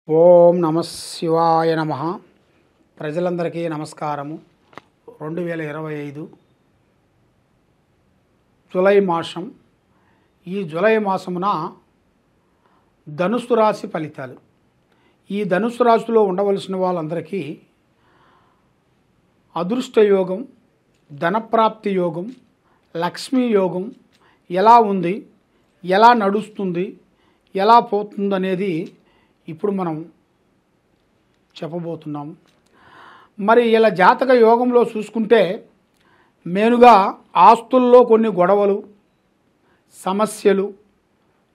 ఓం నమ శివాయ నమ. ప్రజలందరికీ నమస్కారము. 2025 జూలై మాసం. ఈ జూలై మాసమున ధనుసు రాశి ఫలితాలు. ఈ ధనుసు రాశిలో ఉండవలసిన వాళ్ళందరికీ అదృష్ట యోగం, ధనప్రాప్తి యోగం, లక్ష్మీ యోగం ఎలా ఉంది, ఎలా నడుస్తుంది, ఎలా పోతుందనేది ఇప్పుడు మనం చెప్పబోతున్నాం. మరి ఇలా జాతక యోగంలో చూసుకుంటే మెయిన్గా ఆస్తుల్లో కొన్ని గొడవలు, సమస్యలు,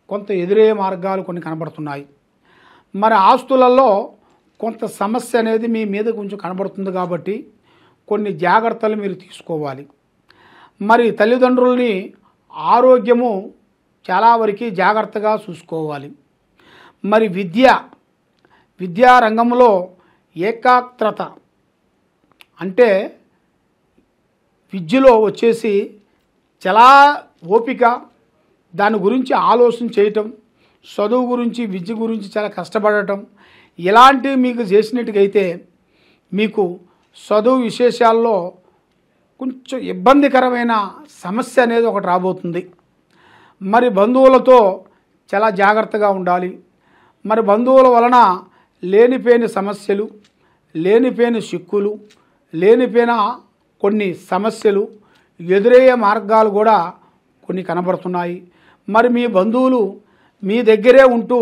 కొంత ఎదురయ్యే మార్గాలు కొన్ని కనబడుతున్నాయి. మరి ఆస్తులలో కొంత సమస్య అనేది మీ మీద కొంచెం కనబడుతుంది కాబట్టి కొన్ని జాగ్రత్తలు మీరు తీసుకోవాలి. మరి తల్లిదండ్రుల్ని ఆరోగ్యము చాలా వరకు జాగ్రత్తగా చూసుకోవాలి. మరి విద్యా రంగంలో ఏకాగ్రత అంటే విద్యలో వచ్చేసి చాలా ఓపిక, దాని గురించి ఆలోచన చేయటం, చదువు గురించి విద్య గురించి చాలా కష్టపడటం, ఇలాంటివి మీకు చేసినట్టుగైతే మీకు చదువు విశేషాల్లో కొంచెం ఇబ్బందికరమైన సమస్య అనేది ఒకటి రాబోతుంది. మరి బంధువులతో చాలా జాగ్రత్తగా ఉండాలి. మరి బంధువుల వలన లేనిపోయిన సమస్యలు, లేనిపోయిన చిక్కులు, లేనిపోయిన కొన్ని సమస్యలు ఎదురయ్యే మార్గాలు కూడా కొన్ని కనబడుతున్నాయి. మరి మీ బంధువులు మీ దగ్గరే ఉంటూ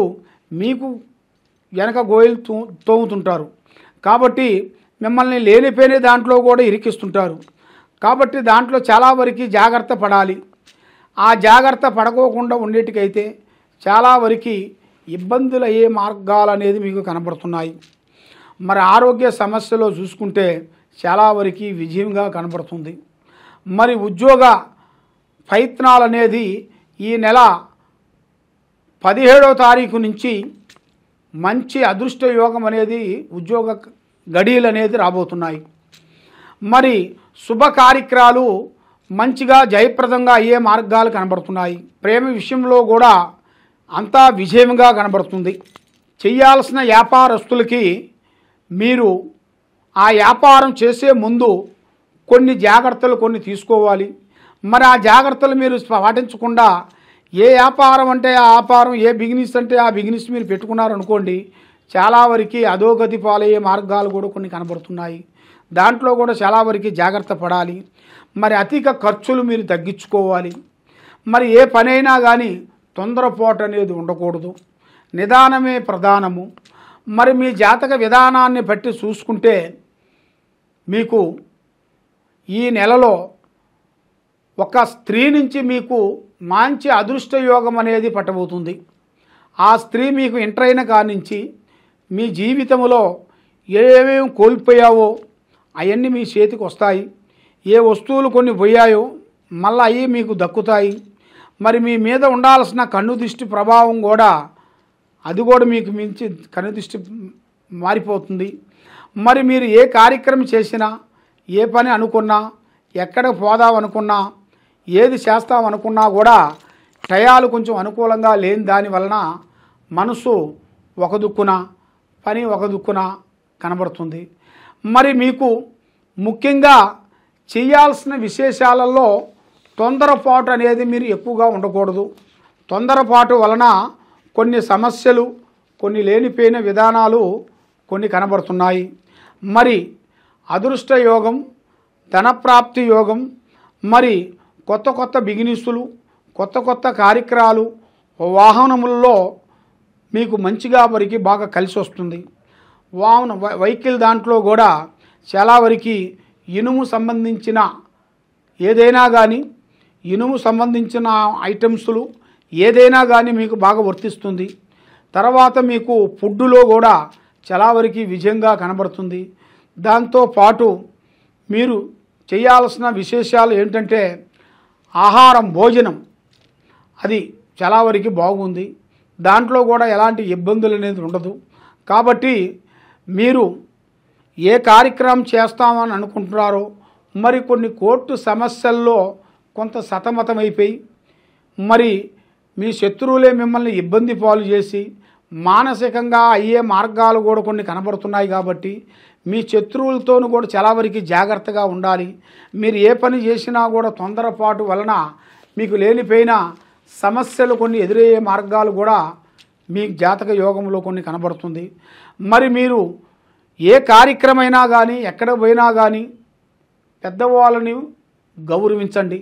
మీకు వెనక గోయలు తోముతుంటారు కాబట్టి మిమ్మల్ని లేనిపోయిన దాంట్లో కూడా ఇరికిస్తుంటారు. కాబట్టి దాంట్లో చాలా వరకు జాగ్రత్త పడాలి. ఆ జాగ్రత్త పడకోకుండా ఉండేటికైతే చాలా వరకు ఇబ్బందులు అయ్యే మార్గాలు అనేది మీకు కనబడుతున్నాయి. మరి ఆరోగ్య సమస్యలో చూసుకుంటే చాలా వరకు విజయంగా కనబడుతుంది. మరి ఉద్యోగ ప్రయత్నాలు అనేది ఈ నెల 17వ తారీఖు నుంచి మంచి అదృష్ట యోగం అనేది ఉద్యోగ గడియలు అనేది రాబోతున్నాయి. మరి శుభ కార్యక్రమాలు మంచిగా జయప్రదంగా అయ్యే మార్గాలు కనబడుతున్నాయి. ప్రేమ విషయంలో కూడా అంతా విజయంగా కనబడుతుంది. చేయాల్సిన వ్యాపారస్తులకి మీరు ఆ వ్యాపారం చేసే ముందు కొన్ని జాగ్రత్తలు కొన్ని తీసుకోవాలి. మరి ఆ జాగ్రత్తలు మీరు పాటించకుండా ఏ వ్యాపారం అంటే ఆ వ్యాపారం, ఏ బిజినెస్ అంటే ఆ బిజినెస్ మీరు పెట్టుకున్నారనుకోండి, చాలా వరకు అధోగతి పాలయ్యే మార్గాలు కూడా కొన్ని కనబడుతున్నాయి. దాంట్లో కూడా చాలా వరకు జాగ్రత్త పడాలి. మరి అధిక ఖర్చులు మీరు తగ్గించుకోవాలి. మరి ఏ పనైనా కానీ తొందరపాటు అనేది ఉండకూడదు, నిదానమే ప్రధానము. మరి మీ జాతక విధానాన్ని బట్టి చూసుకుంటే మీకు ఈ నెలలో ఒక స్త్రీ నుంచి మీకు మంచి అదృష్ట యోగం అనేది పట్టబోతుంది. ఆ స్త్రీ మీకు ఎంటర్ అయిన కాడి నుంచి మీ జీవితంలో ఏమేమి కోల్పోయావో అవన్నీ మీ చేతికి వస్తాయి. ఏ వస్తువులు కొన్ని పోయాయో మళ్ళీ అవి మీకు దక్కుతాయి. మరి మీ మీద ఉండాల్సిన కన్ను దృష్టి ప్రభావం కూడా అది కూడా మీకు మించి కన్ను దృష్టి మారిపోతుంది. మరి మీరు ఏ కార్యక్రమం చేసినా, ఏ పని అనుకున్నా, ఎక్కడికి పోదామనుకున్నా, ఏది చేస్తామనుకున్నా కూడా టయాలు కొంచెం అనుకూలంగా లేని దాని వలన మనసు ఒక దుక్కున, పని ఒక దుక్కున కనబడుతుంది. మరి మీకు ముఖ్యంగా చేయాల్సిన విశేషాలలో తొందరపాటు అనేది మీరు ఎక్కువగా ఉండకూడదు. తొందరపాటు వలన కొన్ని సమస్యలు, కొన్ని లేనిపోయిన విధానాలు కొన్ని కనబడుతున్నాయి. మరి అదృష్ట యోగం, ధనప్రాప్తి యోగం, మరి కొత్త కొత్త బిజినెస్సులు, కొత్త కొత్త కార్యక్రమాలు, వాహనములలో మీకు మంచిగా వరకు బాగా కలిసి వస్తుంది. వెహికల్ దాంట్లో కూడా చాలా వరకు ఇనుము సంబంధించిన ఏదైనా కానీ, ఇనుము సంబంధించిన ఐటమ్స్లు ఏదైనా కానీ మీకు బాగా వర్తిస్తుంది. తర్వాత మీకు ఫుడ్డులో కూడా చాలా వరకు విజయంగా కనబడుతుంది. దాంతోపాటు మీరు చేయాల్సిన విశేషాలు ఏంటంటే ఆహారం, భోజనం అది చాలా వరకు బాగుంది. దాంట్లో కూడా ఎలాంటి ఇబ్బందులు అనేది ఉండదు. కాబట్టి మీరు ఏ కార్యక్రమం చేస్తామని అనుకుంటున్నారో, మరి కొన్ని కోర్టు సమస్యల్లో కొంత సతమతమైపోయి మరి మీ శత్రువులే మిమ్మల్ని ఇబ్బంది పాలు చేసి మానసికంగా అయ్యే మార్గాలు కూడా కొన్ని కనబడుతున్నాయి. కాబట్టి మీ శత్రువులతోనూ కూడా చాలా వరకు జాగ్రత్తగా ఉండాలి. మీరు ఏ పని చేసినా కూడా తొందరపాటు వలన మీకు లేనిపోయిన సమస్యలు కొన్ని ఎదురయ్యే మార్గాలు కూడా మీ జాతక యోగంలో కొన్ని కనబడుతుంది. మరి మీరు ఏ కార్యక్రమైనా కానీ ఎక్కడ పోయినా కానీ పెద్దవాళ్ళని గౌరవించండి.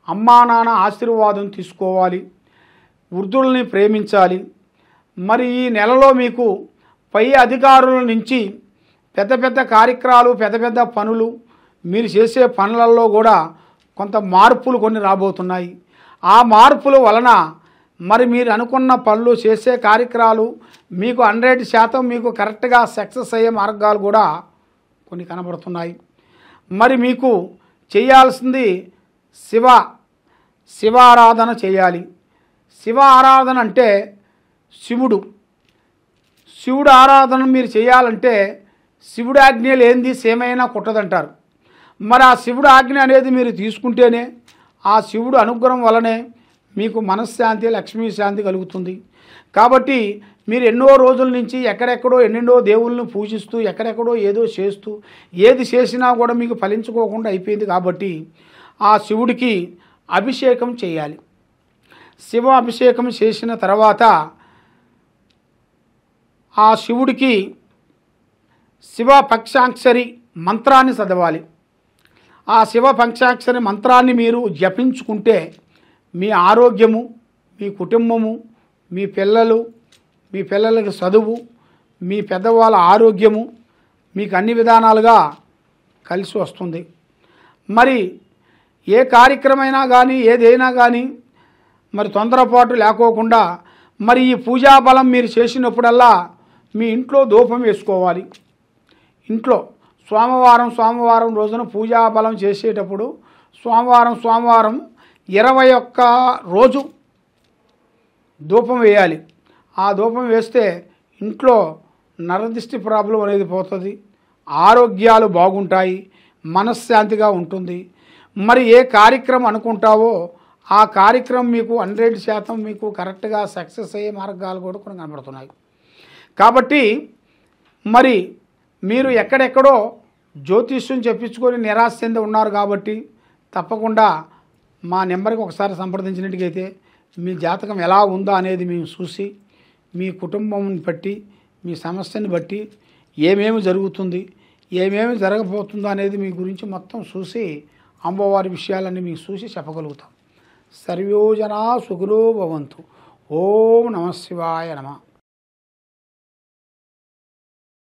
అమ్మా నాన్న ఆశీర్వాదం తీసుకోవాలి. వృద్ధుల్ని ప్రేమించాలి. మరి ఈ నెలలో మీకు పై అధికారుల నుంచి పెద్ద పెద్ద కార్యక్రమాలు, పెద్ద పెద్ద పనులు, మీరు చేసే పనులలో కూడా కొంత మార్పులు కొన్ని రాబోతున్నాయి. ఆ మార్పుల వలన మరి మీరు అనుకున్న పనులు, చేసే కార్యక్రమాలు మీకు 100% మీకు కరెక్ట్గా సక్సెస్ అయ్యే మార్గాలు కూడా కొన్ని కనబడుతున్నాయి. మరి మీకు చేయాల్సింది శివారాధన చేయాలి. శివ ఆరాధన అంటే శివుడు ఆరాధన మీరు చేయాలంటే శివుడి ఆజ్ఞ లేనిది సేమైనా కుట్టదంటారు. మరి ఆ శివుడు ఆజ్ఞ అనేది మీరు తీసుకుంటేనే ఆ శివుడు అనుగ్రహం వలనే మీకు మనశ్శాంతి, లక్ష్మీ శాంతి కలుగుతుంది. కాబట్టి మీరు ఎన్నో రోజుల నుంచి ఎక్కడెక్కడో ఎన్నెన్నో దేవుళ్ళని పూజిస్తూ ఎక్కడెక్కడో ఏదో చేస్తూ ఏది చేసినా కూడా మీకు ఫలించుకోకుండా అయిపోయింది. కాబట్టి ఆ శివుడికి అభిషేకం చేయాలి. శివ అభిషేకం చేసిన తర్వాత ఆ శివుడికి శివ పంచాక్షరి మంత్రాన్ని చదవాలి. ఆ శివ పంచాక్షరి మంత్రాన్ని మీరు జపించుకుంటే మీ ఆరోగ్యము, మీ కుటుంబము, మీ పిల్లలకి చదువు, మీ పెద్దవాళ్ళ ఆరోగ్యము మీకు అన్ని విధానాలుగా కలిసి వస్తుంది. మరి ఏ కార్యక్రమైనా కానీ ఏదైనా కానీ మరి తొందరపాటు లేకోకుండా మరి ఈ పూజా బలం మీరు చేసినప్పుడల్లా మీ ఇంట్లో ధూపం వేసుకోవాలి. ఇంట్లో సోమవారం రోజున పూజా బలం చేసేటప్పుడు సోమవారం 21 రోజు ధూపం వేయాలి. ఆ ధూపం వేస్తే ఇంట్లో నరదిష్టి ప్రాబ్లం అనేది పోతుంది, ఆరోగ్యాలు బాగుంటాయి, మనశ్శాంతిగా ఉంటుంది. మరి ఏ కార్యక్రమం అనుకుంటావో ఆ కార్యక్రమం మీకు 100% మీకు కరెక్ట్గా సక్సెస్ అయ్యే మార్గాలు కూడా కొన్ని కనబడుతున్నాయి. కాబట్టి మరి మీరు ఎక్కడెక్కడో జ్యోతిష్యం చెప్పించుకొని నిరాశ చెంది ఉన్నారు. కాబట్టి తప్పకుండా మా నెంబర్కి ఒకసారి సంప్రదించినట్టుగైతే మీ జాతకం ఎలా ఉందా అనేది మేము చూసి మీ కుటుంబం బట్టి మీ సమస్యని బట్టి ఏమేమి జరుగుతుంది, ఏమేమి జరగబోతుందో అనేది మీ గురించి మొత్తం చూసి అమ్మవారి విషయాలన్నీ మీకు చూసి చెప్పగలుగుతాం. సర్వే జనా సుఖినో భవంతు. ఓం నమః శివాయ నమః.